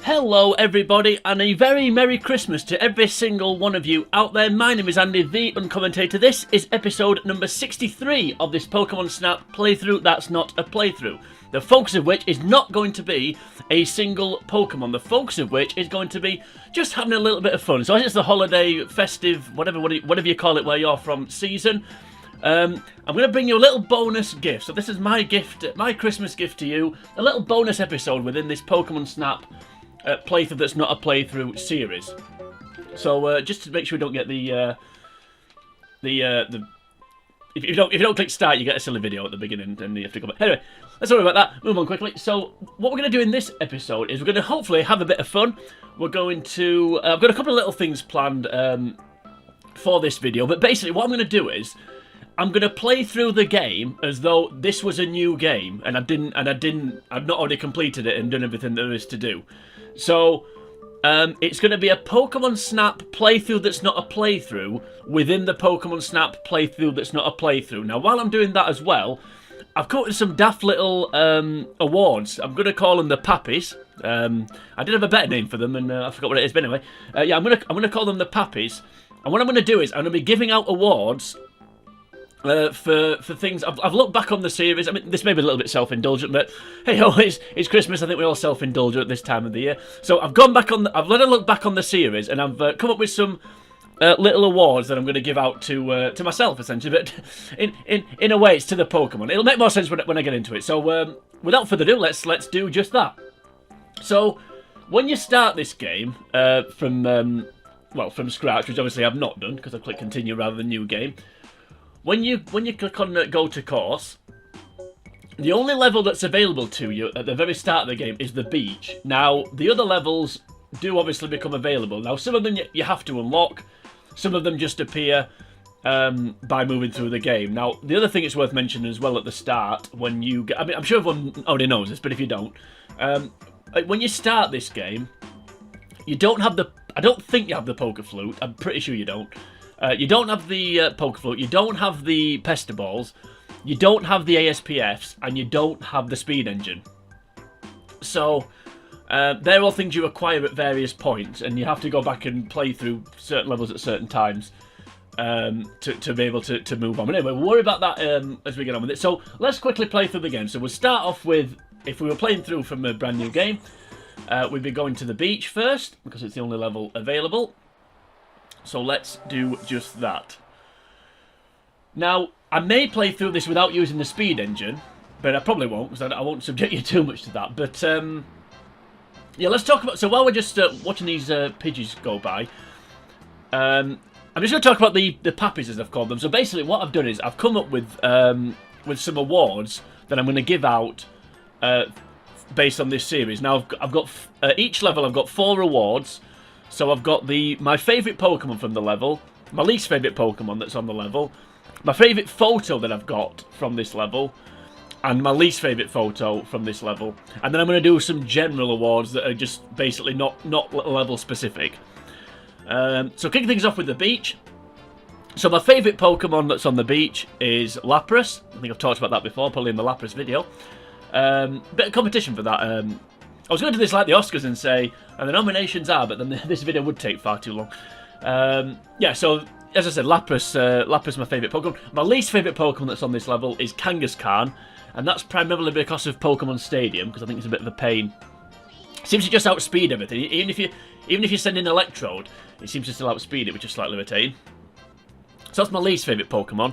Hello everybody, and a very Merry Christmas to every single one of you out there. My name is Andy, the Uncommentator. This is episode number 63 of this Pokemon Snap playthrough that's not a playthrough. The focus of which is not going to be a single Pokemon. The focus of which is going to be just having a little bit of fun. So as it's the holiday, festive, whatever you call it where you're from, season, I'm going to bring you a little bonus gift. So this is my gift, my Christmas gift to you. A little bonus episode within this Pokemon Snap playthrough that's not a playthrough series. So just to make sure we don't get if you don't click start, you get a silly video at the beginning and you have to go back. Anyway, let's worry about that. Move on quickly. So what we're going to do in this episode is we're going to hopefully have a bit of fun. We're going to I've got a couple of little things planned for this video, but basically what I'm going to do is I'm going to play through the game as though this was a new game and I've not already completed it and done everything there is to do. So it's going to be a Pokemon Snap playthrough that's not a playthrough within the Pokemon Snap playthrough that's not a playthrough. Now, while I'm doing that as well, I've come up with some daft little awards. I'm going to call them the Pappies. I did have a better name for them, and I forgot what it is. But anyway, yeah, I'm going to call them the Pappies. And what I'm going to do is I'm going to be giving out awards for things. I've looked back on the series. I mean, this may be a little bit self-indulgent, but hey ho, it's Christmas. I think we all self-indulge at this time of the year. So I've gone back on. I've let a look back on the series, and I've come up with some little awards that I'm going to give out to myself, essentially. But in a way, it's to the Pokemon. It'll make more sense when I get into it. So without further ado, let's do just that. So when you start this game from scratch, which obviously I've not done because I've clicked continue rather than new game. When you click on go to course, the only level that's available to you at the very start of the game is the beach. Now, the other levels do obviously become available. Now, some of them you have to unlock. Some of them just appear by moving through the game. Now, the other thing it's worth mentioning as well at the start, when you get... I mean, I'm sure everyone already knows this, but if you don't... when you start this game, you don't have the... I don't think you have the Poké Flute. I'm pretty sure you don't. You don't have the Poké Flute, you don't have the Pester Balls, you don't have the ASPFs, and you don't have the Speed Engine. So, they're all things you acquire at various points, and you have to go back and play through certain levels at certain times to be able to move on. But anyway, we'll worry about that as we get on with it. So, let's quickly play through the game. So, we'll start off with, if we were playing through from a brand new game, we'd be going to the beach first, because it's the only level available. So let's do just that. Now, I may play through this without using the Speed Engine, but I probably won't, because I won't subject you too much to that. But, yeah, let's talk about... So while we're just watching these Pidgeys go by, I'm just going to talk about the Pappies, as I've called them. So basically what I've done is I've come up with some awards that I'm going to give out based on this series. Now, I've got each level, I've got 4 awards. So I've got my favourite Pokemon from the level, my least favourite Pokemon that's on the level, my favourite photo that I've got from this level, and my least favourite photo from this level. And then I'm going to do some general awards that are just basically not level specific. So kicking things off with the beach. So my favourite Pokemon that's on the beach is Lapras. I think I've talked about that before, probably in the Lapras video. Bit of competition for that. I was going to do this like the Oscars and say, and the nominations are, but then this video would take far too long. Yeah, so, as I said, Lapras is my favourite Pokemon. My least favourite Pokemon that's on this level is Kangaskhan, and that's primarily because of Pokemon Stadium, because I think it's a bit of a pain. It seems to just outspeed everything. Even if you send in Electrode, it seems to still outspeed it, which is slightly irritating. So that's my least favourite Pokemon.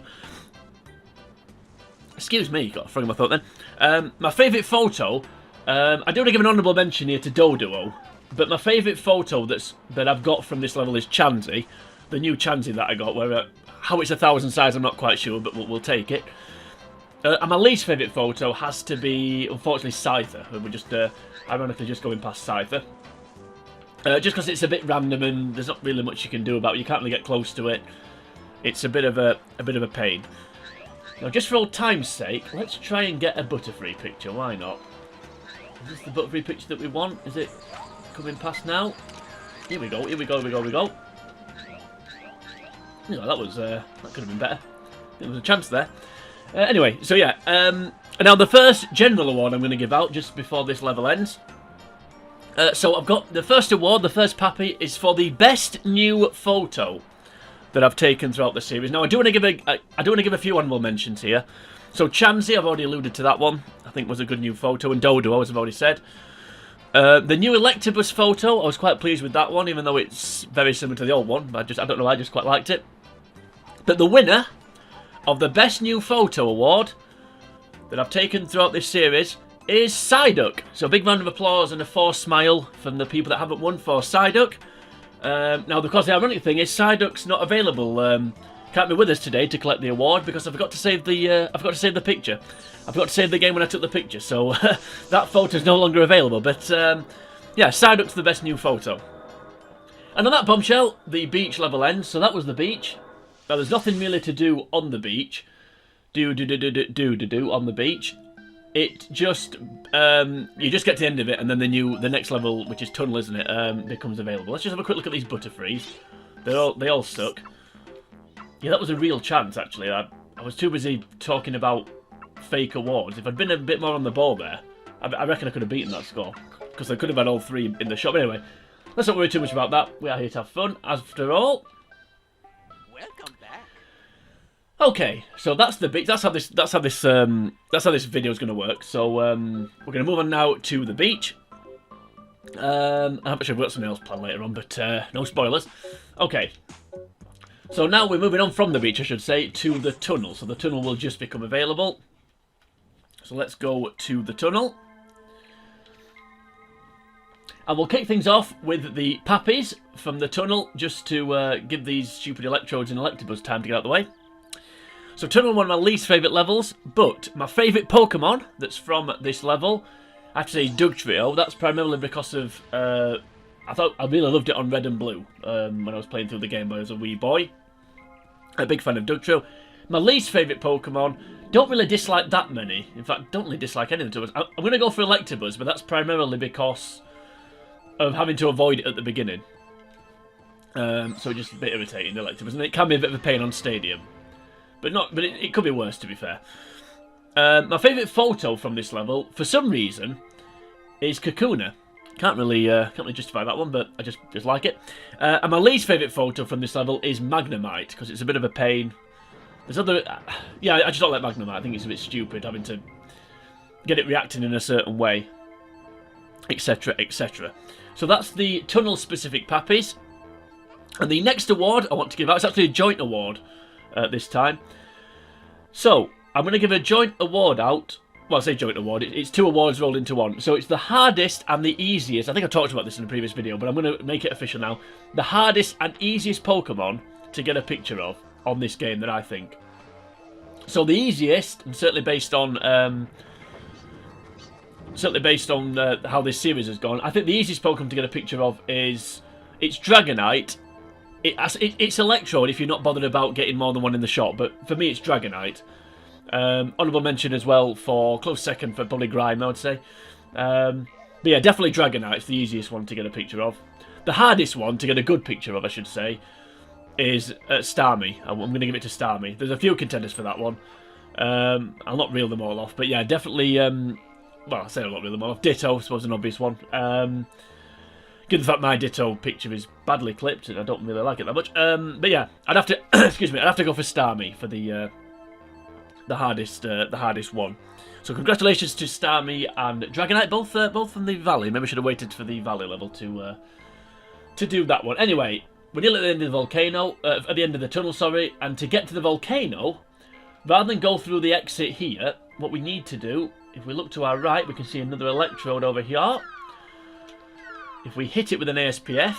Excuse me, got a frog in my throat then. My favourite photo... I do want to give an honourable mention here to Doduo, but my favourite photo that I've got from this level is Chansey, the new Chansey that I got, where how it's 1,000 size I'm not quite sure, but we'll take it. And my least favourite photo has to be, unfortunately, Scyther. We're just ironically just going past Scyther. Just because it's a bit random and there's not really much you can do about it. You can't really get close to it. It's a bit of a pain. Now, just for old time's sake, let's try and get a Butterfree picture. Why not? Is this the Butterfree picture that we want? Is it coming past now? Here we go, here we go, here we go, here we go. You know, that could have been better. There was a chance there. Anyway, so yeah. Now the first general award I'm going to give out just before this level ends So I've got the first award, the first Pappy, is for the best new photo that I've taken throughout the series. Now I do want to give a few honourable mentions here. So Chansey, I've already alluded to that one. I think was a good new photo, and Dodo, as I've already said. The new Electabuzz photo, I was quite pleased with that one, even though it's very similar to the old one. I don't know, I just quite liked it. But the winner of the best new photo award that I've taken throughout this series is Psyduck. So a big round of applause and a forced smile from the people that haven't won for Psyduck. Now, because the ironic thing is Psyduck's not available. Can't be with us today to collect the award because I forgot to save the picture. I forgot to save the game when I took the picture, so that photo is no longer available. But yeah, Psyduck's the best new photo. And on that bombshell, the beach level ends. So that was the beach. Now there's nothing really to do on the beach. Do on the beach. It just you just get to the end of it, and then the next level, which is tunnel, isn't it, becomes available. Let's just have a quick look at these Butterfrees. They all suck. Yeah, that was a real chance actually. I was too busy talking about fake awards. If I'd been a bit more on the ball there, I reckon I could have beaten that score because I could have had all three in the shop. But anyway, let's not worry too much about that. We are here to have fun, after all. Welcome back. Okay, so that's the beach. That's how this video is going to work. So we're going to move on now to the beach. I'm not sure I've got something else planned later on, but no spoilers. Okay, so now we're moving on from the beach, I should say, to the tunnel. So the tunnel will just become available. So let's go to the tunnel. And we'll kick things off with the Pappies from the tunnel, just to give these stupid Electrodes and Electabuzz time to get out of the way. So tunnel, one of my least favourite levels, but my favourite Pokemon that's from this level, I have to say, is Dugtrio. That's primarily because of, I really loved it on Red and Blue when I was playing through the game Boy as a wee boy. A big fan of Dugtrio. My least favourite Pokemon, don't really dislike that many. In fact, don't really dislike any of them. I'm going to go for Electabuzz, but that's primarily because of having to avoid it at the beginning. So just a bit irritating, Electabuzz, and it can be a bit of a pain on Stadium. But it could be worse, to be fair. My favourite photo from this level, for some reason, is Kakuna. Can't really justify that one, but I just like it. And my least favourite photo from this level is Magnemite, because it's a bit of a pain. There's other... yeah, I just don't like Magnemite. I think it's a bit stupid having to get it reacting in a certain way, etc, etc. So that's the tunnel-specific Pappies. And the next award I want to give out is actually a joint award this time. So, I'm going to give a joint award out. Well, I say joint award. It's two awards rolled into one. So it's the hardest and the easiest. I think I talked about this in a previous video, but I'm going to make it official now. The hardest and easiest Pokemon to get a picture of on this game that I think. So the easiest, and certainly based on how this series has gone, I think the easiest Pokemon to get a picture of it's Dragonite. It's Electrode if you're not bothered about getting more than one in the shop, but for me it's Dragonite. Honourable mention as well for close second for probably Grime, I would say. But yeah, definitely Dragonite's the easiest one to get a picture of. The hardest one to get a good picture of, I should say, is Starmie. I'm going to give it to Starmie. There's a few contenders for that one. I'll not reel them all off, but yeah, definitely. Well, I say I'll not reel them all off. Ditto, I suppose, an obvious one. Given the fact my Ditto picture is badly clipped, and I don't really like it that much. But yeah, I'd have to excuse me. I'd have to go for Starmie for the hardest one. So congratulations to Starmie and Dragonite, both from the Valley. Maybe I should have waited for the Valley level to do that one. Anyway, we're nearly at the end of the volcano, at the end of the tunnel, sorry. And to get to the volcano, rather than go through the exit here, what we need to do, if we look to our right, we can see another Electrode over here. If we hit it with an ASPF,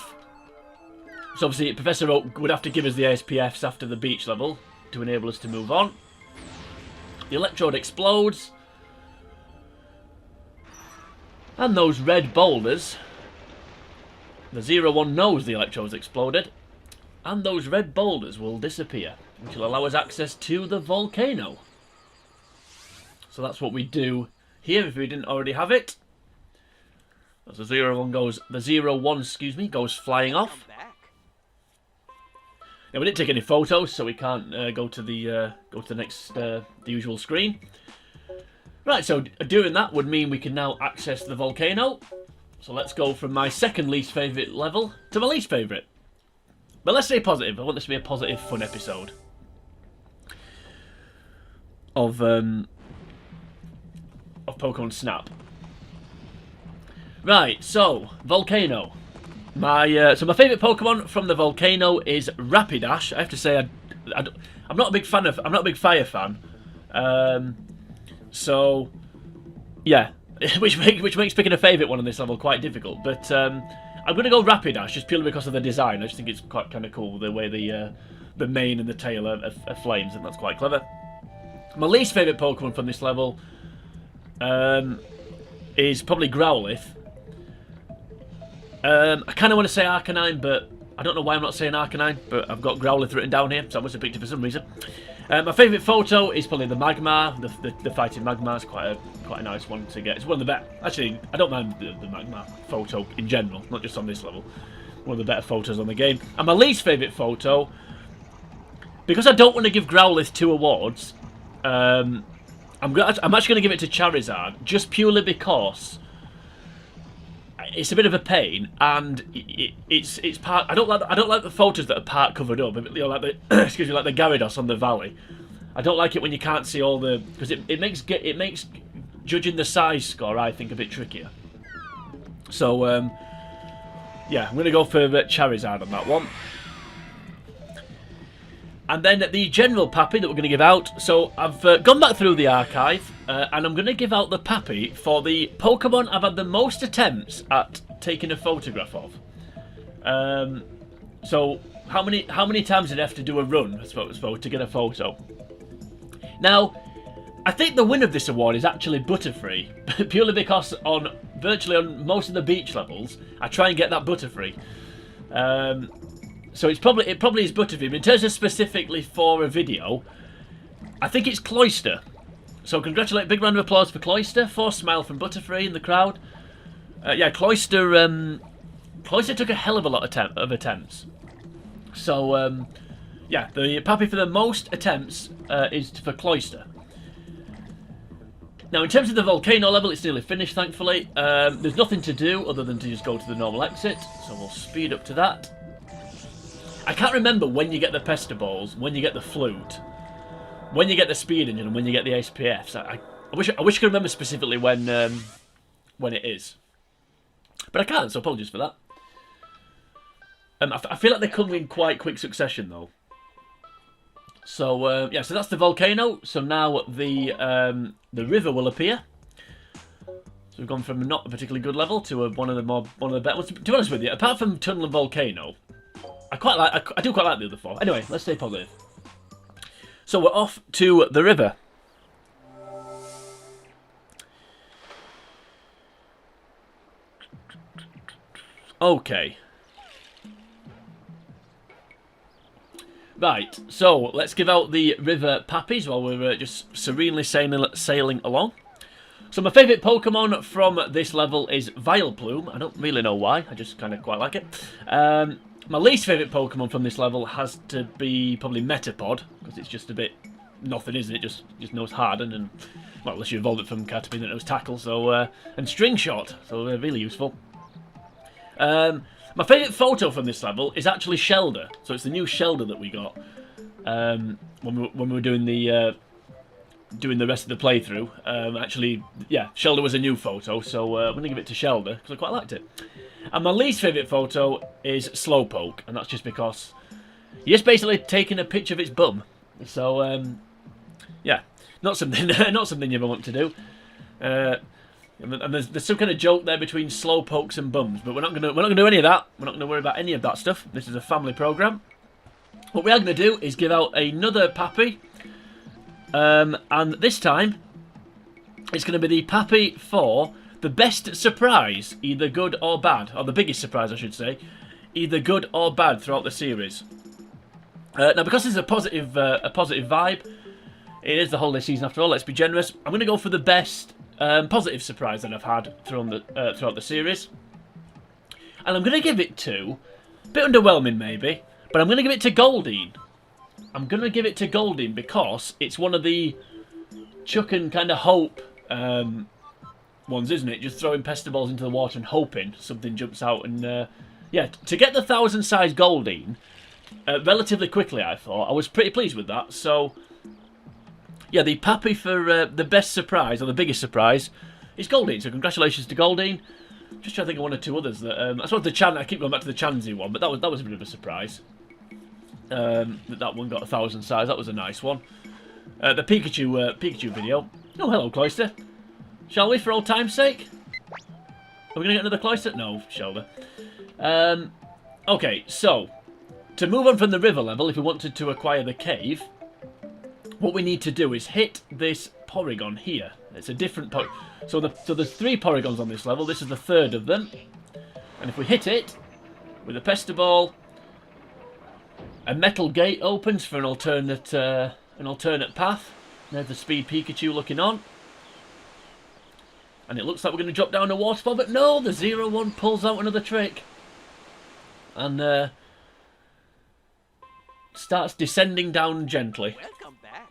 so obviously Professor Oak would have to give us the ASPFs after the beach level to enable us to move on. The Electrode explodes, and those red boulders, the 0-1 knows the Electrode's exploded, and those red boulders will disappear, which will allow us access to the volcano. So that's what we do here if we didn't already have it. As the 0-1 goes flying off. Now we didn't take any photos, so we can't go to the next the usual screen. Right, so doing that would mean we can now access the volcano. So let's go from my second least favourite level to my least favourite. But let's stay positive. I want this to be a positive, fun episode of Pokemon Snap. Right, so Volcano. My favourite Pokemon from the Volcano is Rapidash. I have to say, I'm not a big fire fan. So yeah, which makes picking a favourite one on this level quite difficult. But I'm going to go Rapidash just purely because of the design. I just think it's quite kind of cool the way the mane and the tail are flames, and that's quite clever. My least favourite Pokemon from this level is probably Growlithe. I kind of want to say Arcanine, but I don't know why I'm not saying Arcanine, but I've got Growlithe written down here, so I must have picked it for some reason. My favourite photo is probably the Magmar. The fighting Magmar is quite a nice one to get. It's one of the better. Actually, I don't mind the Magmar photo in general, not just on this level. One of the better photos on the game. And my least favourite photo, because I don't want to give Growlithe 2 awards, I'm actually going to give it to Charizard, just purely because it's a bit of a pain, and it's part. I don't like the photos that are part covered up. You know, like the excuse me, like the Gyarados on the Valley. I don't like it when you can't see all the, because it makes judging the size score, I think, a bit trickier. So yeah, I'm going to go for Charizard on that one. And then the general Pappy that we're going to give out. So I've gone back through the archive, and I'm going to give out the Pappy for the Pokemon I've had the most attempts at taking a photograph of. So how many times did I have to do a run, I suppose, to get a photo? Now, I think the winner of this award is actually Butterfree, purely because virtually on most of the beach levels, I try and get that Butterfree. So it probably is Butterfree, but in terms of specifically for a video, I think it's Cloyster. So big round of applause for Cloyster, for Smile from Butterfree in the crowd. Yeah, Cloyster took a hell of a lot of attempts. So yeah, the Pappy for the most attempts is for Cloyster. Now, in terms of the Volcano level, it's nearly finished, thankfully. There's nothing to do other than to just go to the normal exit, so we'll speed up to that. I can't remember when you get the Pester Balls, when you get the Flute, when you get the Speed Engine, and when you get the SPFs. I wish I could remember specifically when it is, but I can't. So apologies for that. I feel like they come in quite quick succession though. So yeah, so that's the Volcano. So now the river will appear. So we've gone from not a particularly good level to one of the better ones. To be honest with you, apart from Tunnel and Volcano, I do quite like the other four. Anyway, let's stay positive. So we're off to the river. Okay. Right, so let's give out the river Pappies while we're just serenely sailing along. So my favourite Pokemon from this level is Vileplume. I don't really know why, I just kind of quite like it. My least favourite Pokemon from this level has to be probably Metapod, because it's just a bit nothing, isn't it? Just knows Harden, and well, unless you evolved it from Caterpie that knows Tackle, so and String Shot, so they're really useful. My favourite photo from this level is actually Shelder, so it's the new Shelder that we got when we were doing the rest of the playthrough. Actually, yeah, Shelder was a new photo, so I'm going to give it to Shelder because I quite liked it. And my least favourite photo is Slowpoke, and that's just because you're just basically taking a picture of its bum. So yeah, not something you ever want to do. And there's some kind of joke there between Slowpokes and bums, but we're not gonna do any of that. We're not gonna worry about any of that stuff. This is a family program. What we are gonna do is give out another Pappy, and this time it's gonna be the Pappy for the best surprise, either good or bad, or the biggest surprise, I should say, either good or bad throughout the series. Now, because there's a positive vibe, it is the holiday season after all. Let's be generous. I'm gonna go for the best positive surprise that I've had throughout the series, and I'm going to give it to, a bit underwhelming maybe, but I'm going to give it to Goldeen. I'm going to give it to Goldeen because it's one of the Chuck and kind of Hope ones, isn't it? Just throwing pester balls into the water and hoping something jumps out. And yeah, to get the 1,000 size Goldeen relatively quickly, I thought. I was pretty pleased with that. So yeah, the Pappy for the best surprise, or the biggest surprise, is Goldeen. So congratulations to Goldeen. Just trying to think of one or two others. That I suppose the I keep going back to the Chansey one, but that was a bit of a surprise. That one got 1,000 size. That was a nice one. The Pikachu video. Oh, hello, Cloyster. Shall we, for old time's sake? Are we going to get another Cloyster? No, shoulder. Okay, so, to move on from the river level, if we wanted to acquire the cave, what we need to do is hit this Porygon here. It's a different so there's 3 Porygons on this level. This is the 3rd of them. And if we hit it with a Pester Ball, a metal gate opens for an alternate path. There's the Speed Pikachu looking on. And it looks like we're going to drop down a waterfall, but no, the 0-1 pulls out another trick. And starts descending down gently. Welcome back.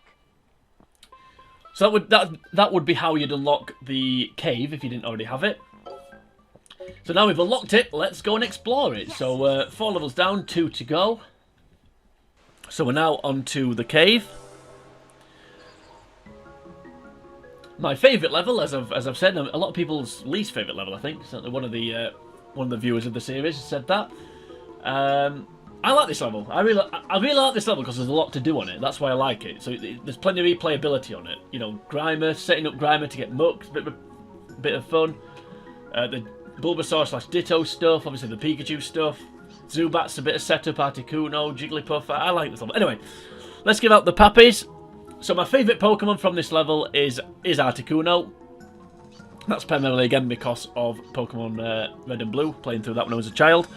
So that would be how you'd unlock the cave if you didn't already have it. So now we've unlocked it, let's go and explore it. Yes. So 4 levels down, 2 to go. So we're now onto the cave. My favourite level, as I've said, a lot of people's least favourite level, I think. Certainly one of the viewers of the series has said that. I like this level. I really like this level because there's a lot to do on it. That's why I like it. So there's plenty of replayability on it. You know, Grimer, setting up Grimer to get mucked, bit of fun. The Bulbasaur / Ditto stuff, obviously the Pikachu stuff. Zubat's a bit of setup, Articuno, Jigglypuff. I like this level. Anyway, let's give out the Pappies. So my favourite Pokemon from this level is Articuno. That's primarily again because of Pokemon Red and Blue, playing through that when I was a child.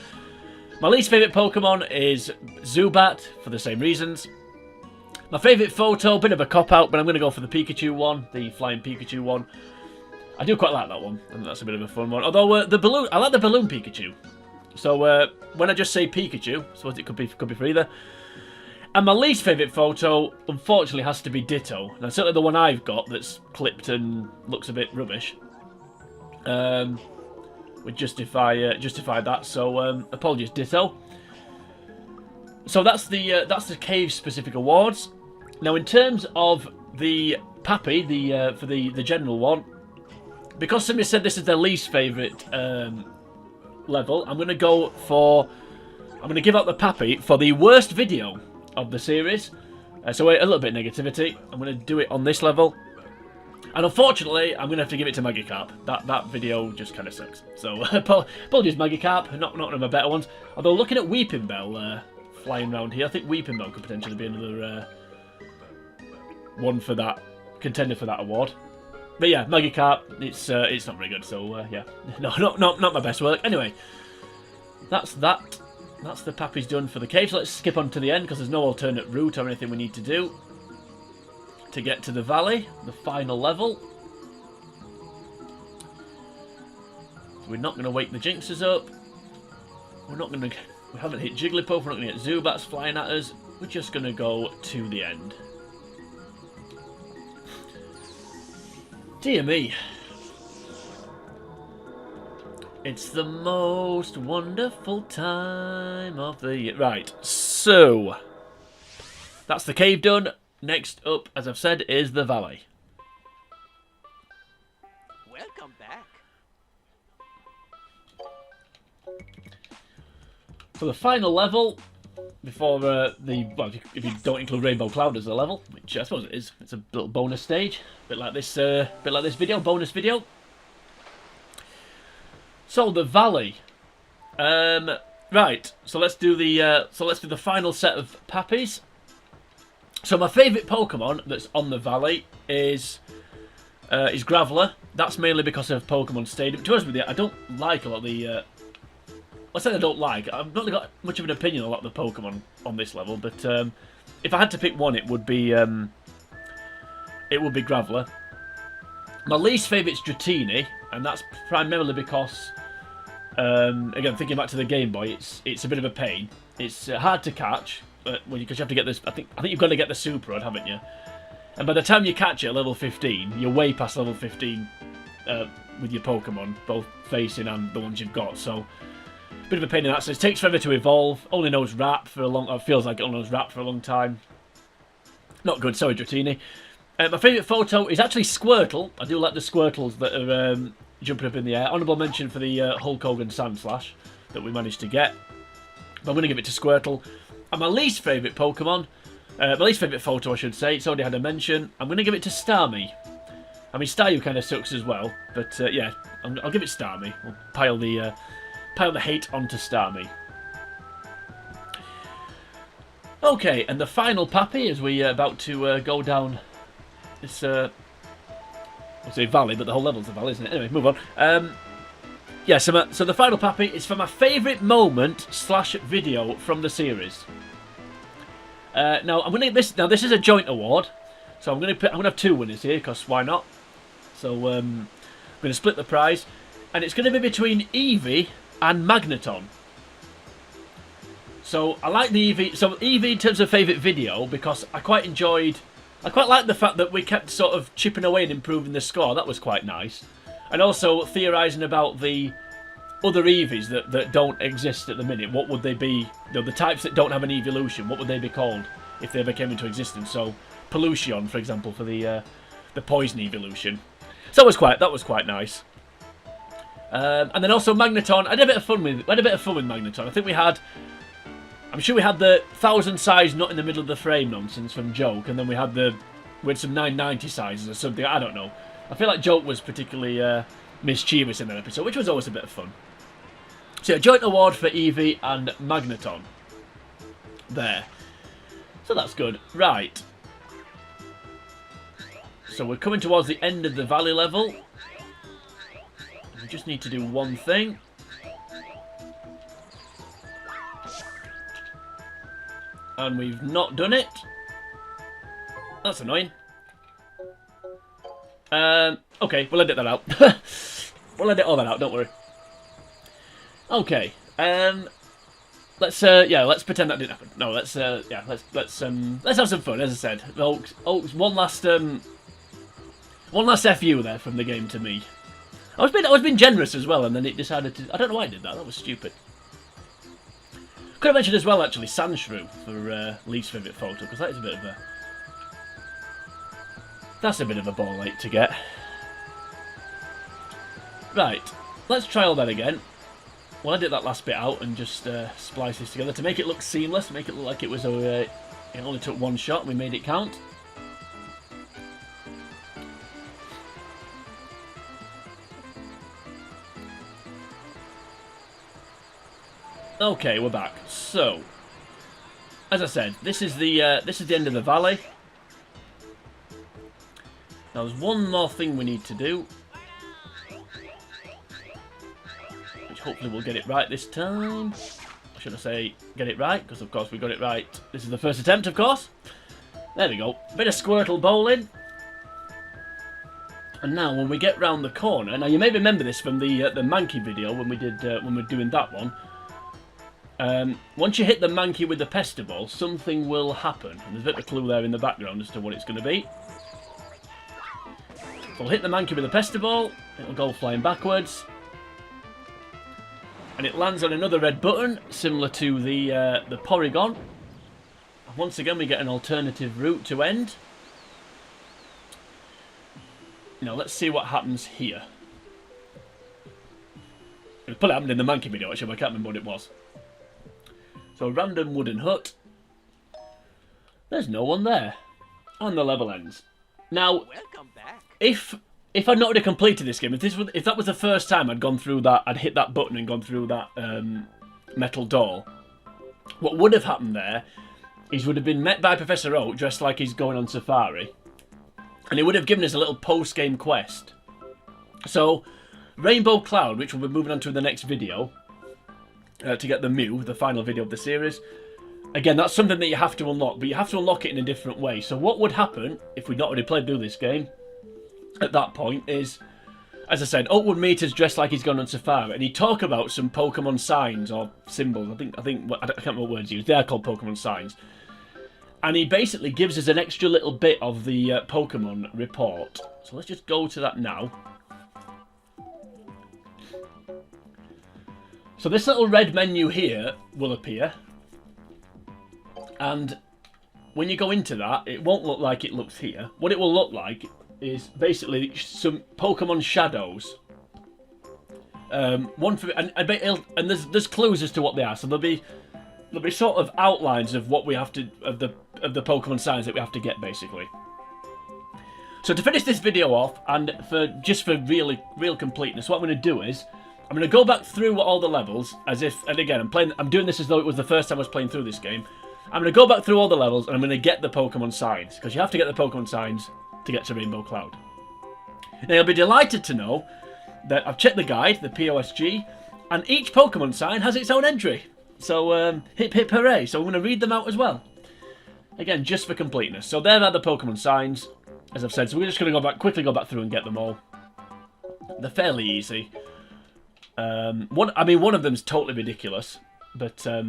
My least favourite Pokemon is Zubat, for the same reasons. My favourite photo, bit of a cop-out, but I'm going to go for the Pikachu one, the Flying Pikachu one. I do quite like that one, and that's a bit of a fun one. Although, the balloon, I like the Balloon Pikachu. So, when I just say Pikachu, I suppose it could be for either. And my least favourite photo, unfortunately, has to be Ditto. Now, certainly the one I've got that's clipped and looks a bit rubbish. Would justify that. So apologies, Ditto. So that's the cave specific awards. Now in terms of the Pappy, for the general one, because somebody said this is their least favourite level, I'm going to give out the Pappy for the worst video of the series. So a little bit of negativity. I'm going to do it on this level. And unfortunately, I'm going to have to give it to Magikarp. That video just kind of sucks. So, apologies, Magikarp. Not one of my better ones. Although, looking at Weeping Bell flying around here, I think Weeping Bell could potentially be another one for that, contender for that award. But yeah, Magikarp, it's not very good. So, yeah. No, not my best work. Anyway, that's that. That's the Pappy's done for the cave. So let's skip on to the end because there's no alternate route or anything we need to do to get to the valley, the final level. So we're not going to wake the Jinxes up. We haven't hit Jigglypuff. We're not going to get Zubats flying at us. We're just going to go to the end. Dear me. It's the most wonderful time of the year. Right, so that's the cave done. Next up, as I've said, is the valley. Welcome back. So the final level, before well, if you don't include Rainbow Cloud as a level, which I suppose it is, it's a little bonus stage, bit like this video, bonus video. So the valley, right. So let's do the final set of Pappies. So my favourite Pokemon that's on the valley is Graveler. That's mainly because of Pokemon Stadium. To be honest with you, I don't like a lot of the. I said I don't like. I've not really got much of an opinion on a lot of the Pokemon on this level, but if I had to pick one, it would be Graveler. My least favourite's Dratini, and that's primarily because, again, thinking back to the Game Boy, it's a bit of a pain. It's hard to catch, because you have to get this. I think you've got to get the Super Rod, haven't you? And by the time you catch it at level 15, you're way past level 15 with your Pokemon, both facing and the ones you've got. So, bit of a pain in that sense. It takes forever to evolve. Only knows Rap for a long. Or feels like it only knows Rap for a long time. Not good. Sorry, Dratini. My favourite photo is actually Squirtle. I do like the Squirtles that are jumping up in the air. Honourable mention for the Hulk Hogan Sandslash that we managed to get. But I'm going to give it to Squirtle. And my least favourite Pokemon, my least favourite photo I should say, it's already had a mention, I'm going to give it to Starmie. I mean, Staryu kind of sucks as well, but yeah, I'll give it Starmie. We'll pile the hate onto Starmie. Okay, and the final Pappy as we about to go down this, I'll say valley, but the whole level's a valley, isn't it? Anyway, move on. Yeah, so the final Pappy is for my favourite moment / video from the series. Now I'm gonna this. Now this is a joint award, so I'm gonna have two winners here because why not? So I'm gonna split the prize, and it's gonna be between Eevee and Magneton. So I like the Eevee. So Eevee in terms of favourite video because I quite liked the fact that we kept sort of chipping away and improving the score. That was quite nice. And also theorising about the other Eevees that don't exist at the minute. What would they be? You know, the types that don't have an evolution. What would they be called if they ever came into existence? So Pollution, for example, for the poison evolution. So that was quite nice. And then also Magneton. I had a bit of fun with Magneton. I think I'm sure we had the 1000 size nut in the middle of the frame nonsense from Joke, and then we had some 990 sizes or something. I don't know. I feel like Joke was particularly mischievous in that episode, which was always a bit of fun. So, a joint award for Eevee and Magneton. There. So that's good. Right. So we're coming towards the end of the valley level. We just need to do one thing. And we've not done it. That's annoying. Okay, we'll edit that out. We'll edit all that out, don't worry. Okay. Let's pretend that didn't happen. No, let's have some fun, as I said. Oaks, one last FU there from the game to me. I was being generous as well, and then it decided to. I don't know why I did that. That was stupid. Could have mentioned as well, actually, Sandshrew for least favourite photo, because that is that's a bit of a ball ache to get. Right, let's try all that again. We'll edit that last bit out and just splice this together to make it look seamless, make it look like it was it only took one shot and we made it count. Okay, we're back. So, as I said, this is the end of the valley. Now, there's one more thing we need to do, which hopefully we'll get it right this time. Or should I say, get it right? Because of course we got it right. This is the first attempt, of course. There we go. Bit of Squirtle bowling. And now, when we get round the corner, now you may remember this from the Mankey video when we were doing that one. Once you hit the Mankey with the Pestiball, something will happen. And there's a bit of a clue there in the background as to what it's going to be. We'll hit the Mankey with the Pestiball, it'll go flying backwards. And it lands on another red button, similar to the Porygon. Once again, we get an alternative route to end. Now, let's see what happens here. It probably happened in the Mankey video, actually, but I can't remember what it was. So, random wooden hut. There's no one there. And the level ends. Now, Welcome back. if I'd not already completed this game, if that was the first time I'd gone through that, I'd hit that button and gone through that metal door, what would have happened there is would have been met by Professor Oak dressed like he's going on safari, and he would have given us a little post-game quest. So, Rainbow Cloud, which we'll be moving on to in the next video, to get the Mew, the final video of the series. Again, that's something that you have to unlock, but you have to unlock it in a different way. So what would happen, if we'd not already played through this game, at that point is, as I said, Oak would meet us dressed like he's gone on safari, and he'd talk about some Pokemon signs or symbols. I can't remember what words he used. They are called Pokemon signs. And he basically gives us an extra little bit of the Pokemon report. So let's just go to that now. So this little red menu here will appear. And when you go into that, it won't look like it looks here. What it will look like is basically some Pokemon shadows. One for and there's clues as to what they are. So there'll be sort of outlines of what we have to of the Pokemon signs that we have to get basically. So to finish this video off, and for real completeness, what I'm going to do is I'm going to go back through all the levels as if, and again I'm doing this as though it was the first time I was playing through this game. I'm going to go back through all the levels and I'm going to get the Pokemon signs, because you have to get the Pokemon signs to get to Rainbow Cloud. Now you'll be delighted to know that I've checked the guide, the POSG, and each Pokemon sign has its own entry. So hip hip hooray! So I'm going to read them out as well. Again, just for completeness. So there are the Pokemon signs, as I've said. So we're just going to quickly go back through and get them all. They're fairly easy. One of them's totally ridiculous, but I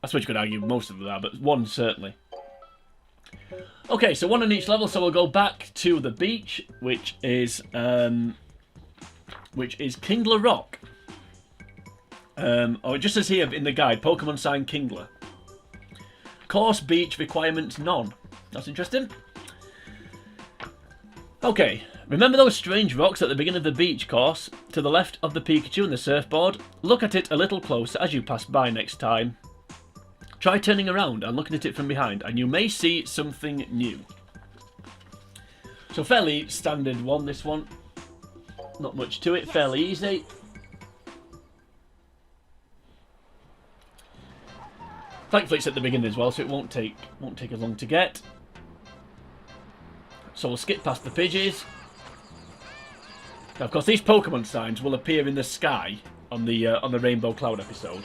suppose you could argue most of them are, but one certainly. Okay, so one on each level. So we'll go back to the beach, which is Kingler Rock. Or it just says here in the guide, Pokemon sign Kingler. Course beach requirements none. That's interesting. Okay, remember those strange rocks at the beginning of the beach course? To the left of the Pikachu and the surfboard? Look at it a little closer as you pass by next time. Try turning around and looking at it from behind, and you may see something new. So fairly standard one, this one. Not much to it, fairly easy. Thankfully it's at the beginning as well, so it won't take as long to get. So we'll skip past the Pidgeys. Now, of course, these Pokemon signs will appear in the sky on the Rainbow Cloud episode.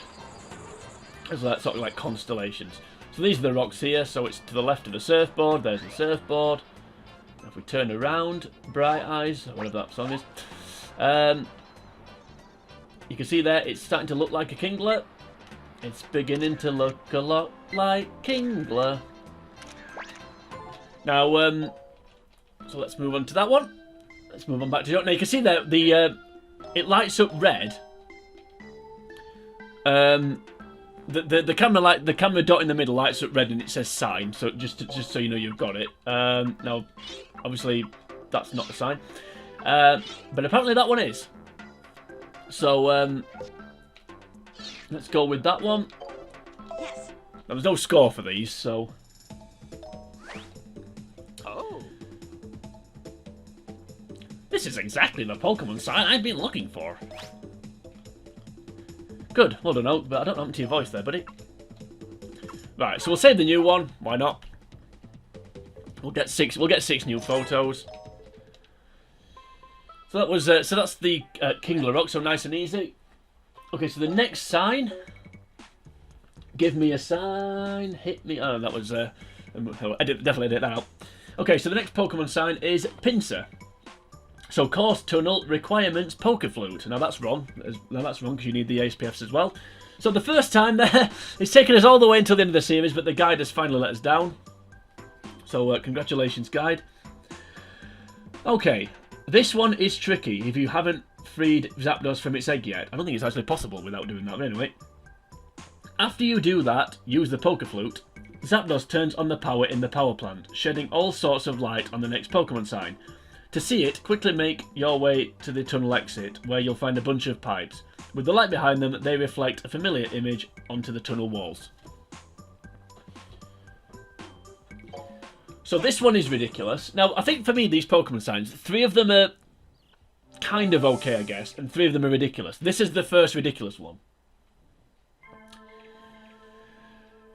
So that's sort of like constellations. So these are the rocks here. So it's to the left of the surfboard. There's the surfboard. If we turn around, Bright Eyes, or whatever that song is, you can see there it's starting to look like a Kingler. It's beginning to look a lot like Kingler. Now, so let's move on to that one. Let's move on back to it. Now you can see there it lights up red. The camera dot in the middle lights up red and it says sign. So just so you know you've got it. Now, obviously that's not the sign, but apparently that one is. So let's go with that one. Yes. There was no score for these, so. Oh. This is exactly the Pokemon sign I've been looking for. Good, well done, Oak, but I don't know what happened to your voice there, buddy. Right, so we'll save the new one. Why not? We'll get six new photos. So that was so that's the Kingler Rock, so nice and easy. Okay, so the next sign. Give me a sign. Hit me. Oh, that was definitely edit that out. Okay, so the next Pokemon sign is Pinsir. So course tunnel requirements Pokeflute. Now that's wrong. Now that's wrong because you need the ASPFs as well. So the first time there, it's taken us all the way until the end of the series, but the guide has finally let us down. So congratulations, guide. Okay, this one is tricky if you haven't freed Zapdos from its egg yet. I don't think it's actually possible without doing that, but anyway. After you do that, use the Pokeflute. Zapdos turns on the power in the power plant, shedding all sorts of light on the next Pokemon sign. To see it, quickly make your way to the tunnel exit, where you'll find a bunch of pipes. With the light behind them, they reflect a familiar image onto the tunnel walls. So this one is ridiculous. Now, I think for me, these Pokemon signs, 3 of them are kind of okay, I guess, and 3 of them are ridiculous. This is the first ridiculous one.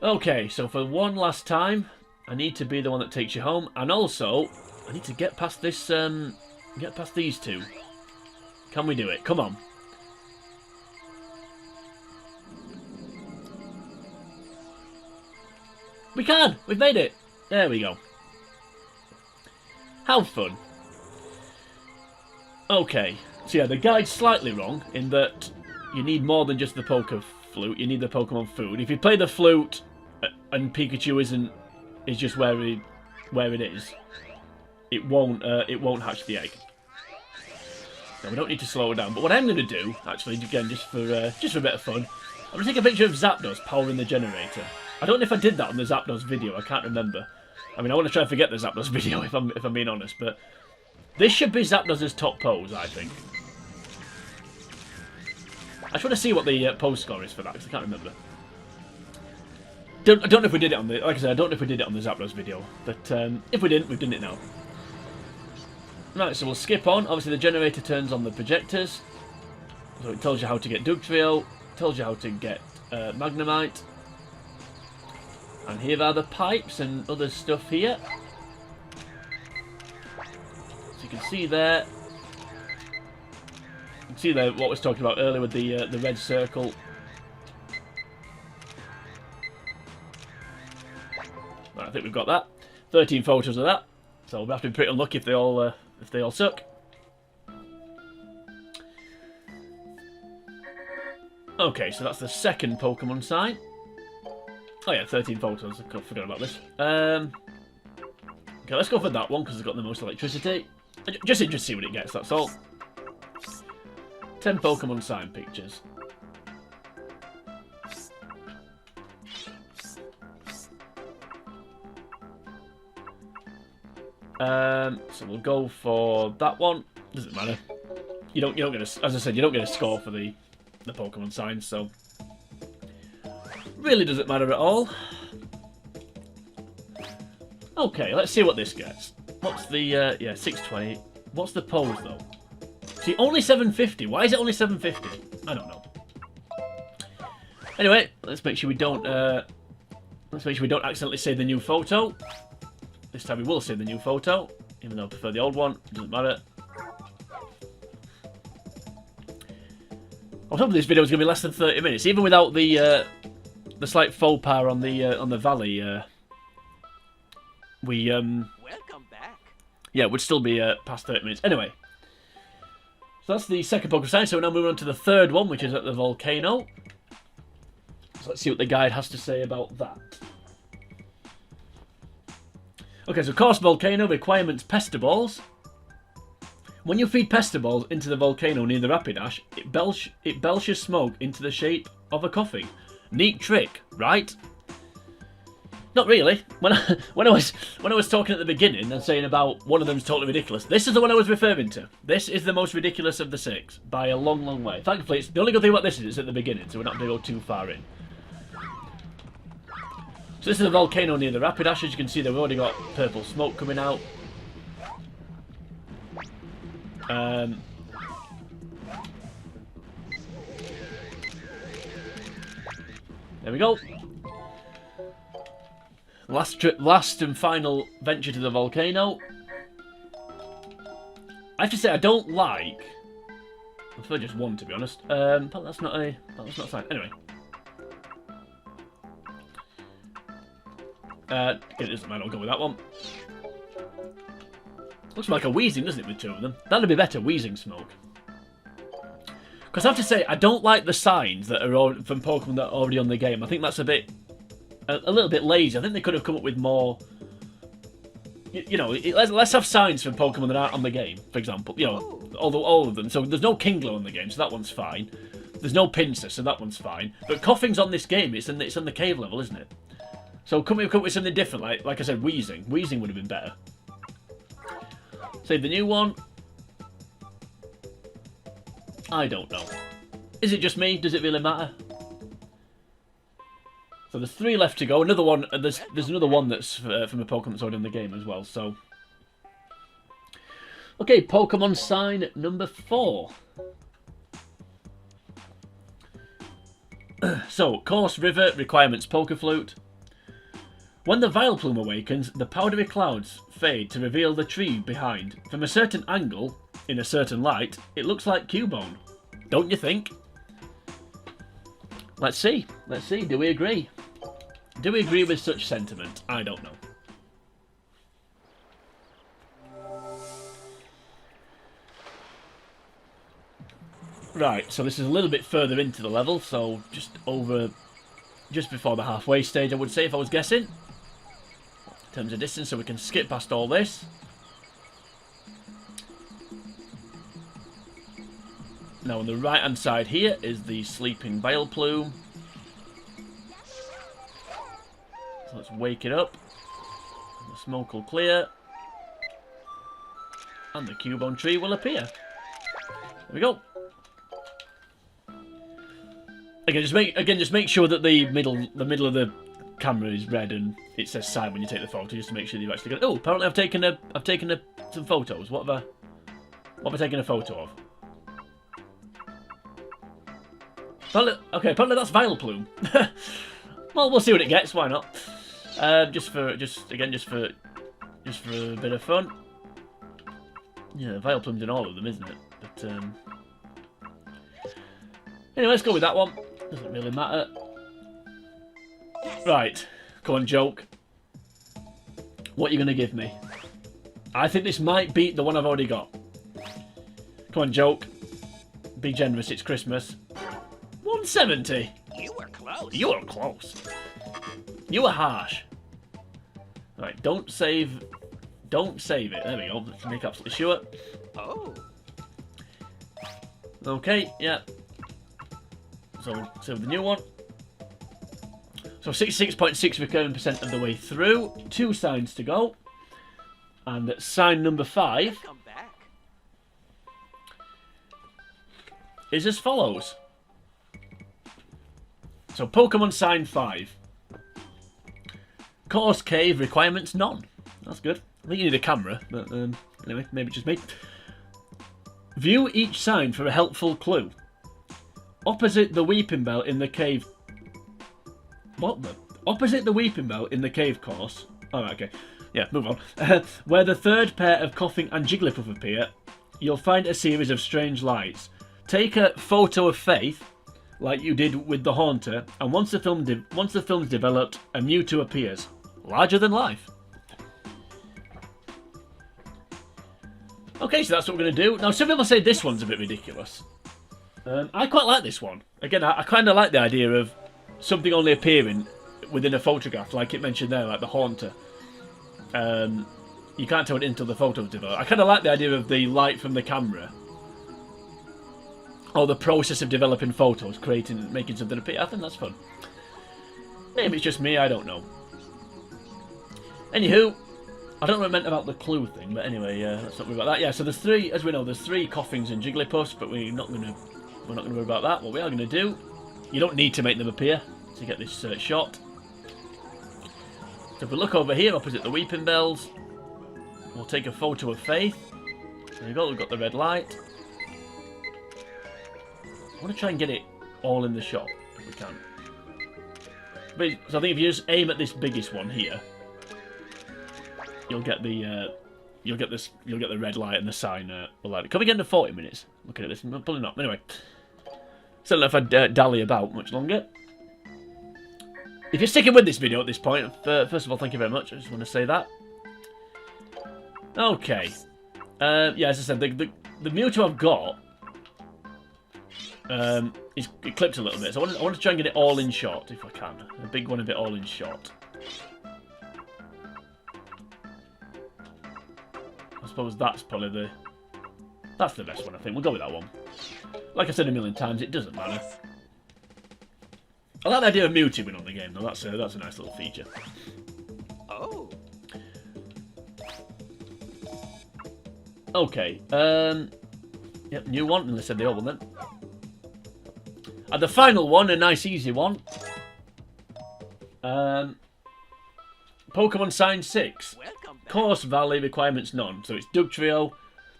Okay, so for one last time, I need to be the one that takes you home, and also I need to get past this, get past these 2. Can we do it? Come on. We can! We've made it! There we go. How fun. Okay, so yeah, the guide's slightly wrong in that you need more than just the Pokeflute, you need the Pokemon food. If you play the flute and Pikachu is just where it is, it won't hatch the egg. No, we don't need to slow it down. But what I'm going to do, actually, again, just for a bit of fun, I'm going to take a picture of Zapdos powering the generator. I don't know if I did that on the Zapdos video. I can't remember. I mean, I want to try and forget the Zapdos video if I'm being honest. But this should be Zapdos' top pose, I think. I just want to see what the pose score is for that, because I can't remember. I don't know if we did it on the... Like I said, I don't know if we did it on the Zapdos video. But if we didn't, we've done it now. Right, so we'll skip on. Obviously, the generator turns on the projectors. So it tells you how to get Dugtrio. Tells you how to get Magnemite. And here are the pipes and other stuff here. So you can see there... You can see there what I was talking about earlier with the red circle. Right, I think we've got that. 13 photos of that. So we'll have to be pretty unlucky if they all suck. Okay, so that's the second Pokemon sign. Oh yeah, 13 photos. I forgot about this. Okay, let's go for that one because it's got the most electricity. Just interested to see what it gets, that's all. 10 Pokemon sign pictures. So we'll go for that one. Doesn't matter. You don't get a, as I said, you don't get a score for the Pokemon signs, so really doesn't matter at all. Okay, let's see what this gets. What's the yeah, 620. What's the pose though? See, only 750. Why is it only 750? I don't know. Anyway, let's make sure we don't accidentally say the new photo. This time we will say the new photo, even though I prefer the old one. Doesn't matter. I was hoping this video was going to be less than 30 minutes, even without the slight faux pas on the valley. Welcome back. Yeah, would still be past 30 minutes. Anyway, so that's the second Pokemon sign. So we're now moving on to the third one, which is at the volcano. So let's see what the guide has to say about that. Okay, so course volcano requirements Pesteballs. When you feed Pesteballs into the volcano near the Rapidash, it belches smoke into the shape of a coffee. Neat trick, right? Not really. When I was talking at the beginning and saying about one of them's totally ridiculous, this is the one I was referring to. This is the most ridiculous of the 6 by a long, long way. Thankfully, the only good thing about this is it's at the beginning, so we're not going to go too far in. So this is a volcano near the Rapidash. As you can see, they've already got purple smoke coming out. There we go. Last and final venture to the volcano. I have to say I don't like. I prefer just one, to be honest. But that's not a sign. Anyway. It doesn't matter, I'll go with that one. Looks like a Weezing, doesn't it, with 2 of them? That'd be better, Weezing smoke. Because I have to say, I don't like the signs that are from Pokemon that are already on the game. I think that's a little bit lazy. I think they could have come up with more... You know, let's have signs from Pokemon that aren't on the game, for example. You know, all of them. So there's no Kingler on the game, so that one's fine. There's no Pinsir, so that one's fine. But Koffing's on this game. It's on the cave level, isn't it? So come up with something different, like I said, Weezing. Weezing would have been better. Save the new one. I don't know. Is it just me? Does it really matter? So there's 3 left to go. Another one. There's another one that's from a Pokemon that's already in the game as well. So, okay, Pokemon sign number 4. So, course river requirements Pokeflute. When the Vileplume awakens, the powdery clouds fade to reveal the tree behind. From a certain angle, in a certain light, it looks like Cubone. Don't you think? Let's see. Let's see. Do we agree? Do we agree with such sentiment? I don't know. Right, so this is a little bit further into the level, so just before the halfway stage, I would say, if I was guessing. In terms of distance, so we can skip past all this. Now on the right hand side here is the sleeping Vileplume. So let's wake it up. The smoke will clear. And the Cubone tree will appear. There we go. Again, just make sure that the middle of the camera is red and it says sign when you take the photo, just to make sure that you've actually got. Oh, apparently I've taken some photos. What have I taken a photo of? Apparently that's Vileplume. Well, we'll see what it gets. Why not? Just for a bit of fun. Yeah, Vileplume's in all of them, isn't it? But anyway, let's go with that one. Doesn't really matter. Right, come on, joke. What are you going to give me? I think this might beat the one I've already got. Come on, joke. Be generous, it's Christmas. 170. You were close. You were close. You were harsh. Right, don't save it. There we go, let's make absolutely sure. Oh. Okay, yeah. So, save the new one. So 66.6 recurring percent of the way through. 2 signs to go. And sign number 5 Come back. is as follows. So Pokemon sign 5. Course cave requirements none. That's good. I think you need a camera, but anyway, maybe just me. View each sign for a helpful clue. Opposite the Weeping Bell in the cave. What the? Opposite the Weeping Bell in the cave course. Oh, okay. Yeah, move on. Where the third pair of Coughing and Jigglypuff appear, you'll find a series of strange lights. Take a photo of Faith, like you did with the Haunter, and once the film's developed, a Mewtwo appears, larger than life. Okay, so that's what we're going to do. Now, some people say this one's a bit ridiculous. I quite like this one. Again, I kind of like the idea of something only appearing within a photograph, like it mentioned there, like the Haunter. You can't tell it until the photo's developed. I kind of like the idea of the light from the camera. Or the process of developing photos, making something appear. I think that's fun. Maybe it's just me, I don't know. Anywho, I don't know what I meant about the clue thing, but anyway, let's not worry about that. Yeah, so there's 3, as we know, there's 3 Coughings and Jigglypuffs, but we're not gonna worry about that. What we are gonna do, you don't need to make them appear to get this shot. So if we look over here, opposite the Weeping Bells, we'll take a photo of Faith. There you go, we've got the red light. I want to try and get it all in the shot, if we can. So I think if you just aim at this biggest one here, you'll get the red light and the sign. Can we get into 40 minutes? Looking at this, I'm pulling up. Anyway, so if I dally about much longer. If you're sticking with this video at this point, first of all, thank you very much. I just want to say that. Okay. Yeah, as I said, the Mewtwo I've got is clipped a little bit, so I want to try and get it all in shot if I can. A big one, a bit all in shot. I suppose that's probably the best one. I think we'll go with that one. Like I said a million times, it doesn't matter. I like the idea of Mewtwo being on the game though. That's a nice little feature. Oh. Okay. Yep, new one. Unless I said the old one then. And the final one, a nice easy one. Pokemon Sign 6. Welcome back. Course Valley requirements none. So it's Dugtrio.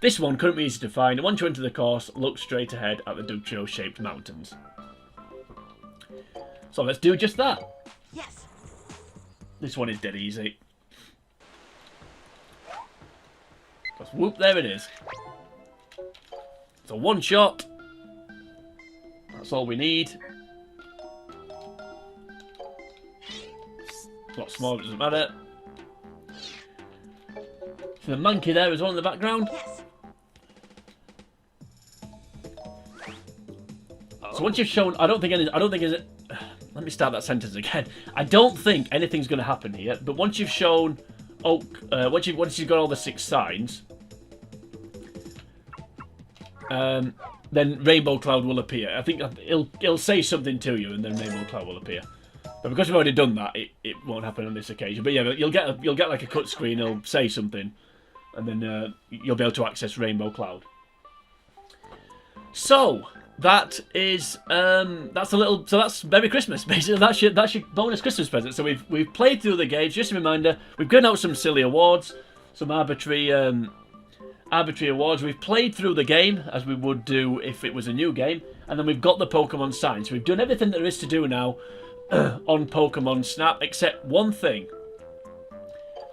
This one couldn't be easy to find. Once you enter the course, look straight ahead at the Dugtrio shaped mountains. So let's do just that. Yes. This one is dead easy. Just whoop, there it is. So one shot. That's all we need. A lot smaller, it doesn't matter. So the monkey there as well in the background. Yes. So once you've shown, I don't think let me start that sentence again. I don't think anything's going to happen here, but once you've shown Oak, once you've got all the 6 signs, then Rainbow Cloud will appear. I think it'll say something to you, and then Rainbow Cloud will appear. But because we've already done that, it won't happen on this occasion. But yeah, you'll get like a cut screen. It'll say something, and then you'll be able to access Rainbow Cloud. So that is that's a little. So that's Merry Christmas. Basically, that's your bonus Christmas present. So we've played through the games. Just a reminder, we've given out some silly awards, some arbitrary awards. We've played through the game as we would do if it was a new game, and then we've got the Pokemon signs. So we've done everything there is to do now on Pokemon Snap, except one thing,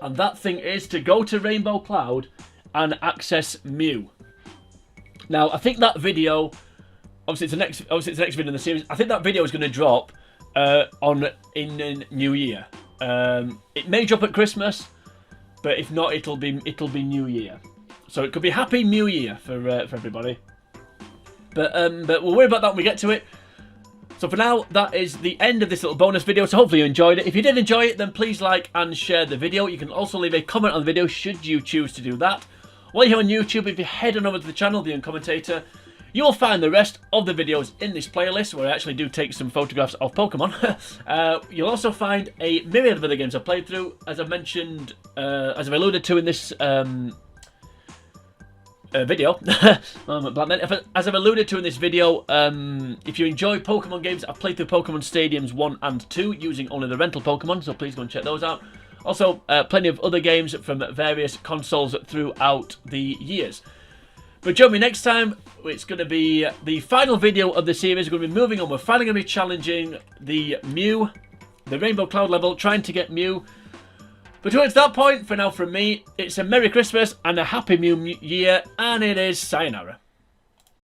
and that thing is to go to Rainbow Cloud and access Mew. Now, I think that video, obviously it's the next video in the series. I think that video is going to drop in New Year. It may drop at Christmas, but if not, it'll be New Year. So it could be Happy New Year for everybody. But we'll worry about that when we get to it. So for now, that is the end of this little bonus video. So hopefully you enjoyed it. If you did enjoy it, then please like and share the video. You can also leave a comment on the video should you choose to do that. While you're here on YouTube, if you head on over to the channel, The Uncommentator, you'll find the rest of the videos in this playlist where I actually do take some photographs of Pokemon. You'll also find a myriad of other games I've played through, as I've mentioned, as I've alluded to in this video. As I've alluded to in this video, if you enjoy Pokemon games, I've played through Pokemon Stadiums 1 and 2 using only the rental Pokemon, so please go and check those out. Also, plenty of other games from various consoles throughout the years. But join me next time. It's going to be the final video of the series. We're going to be moving on. We're finally going to be challenging the Mew, the Rainbow Cloud level, trying to get Mew. But towards that point, for now from me, it's a Merry Christmas and a Happy New Year, and it is sayonara.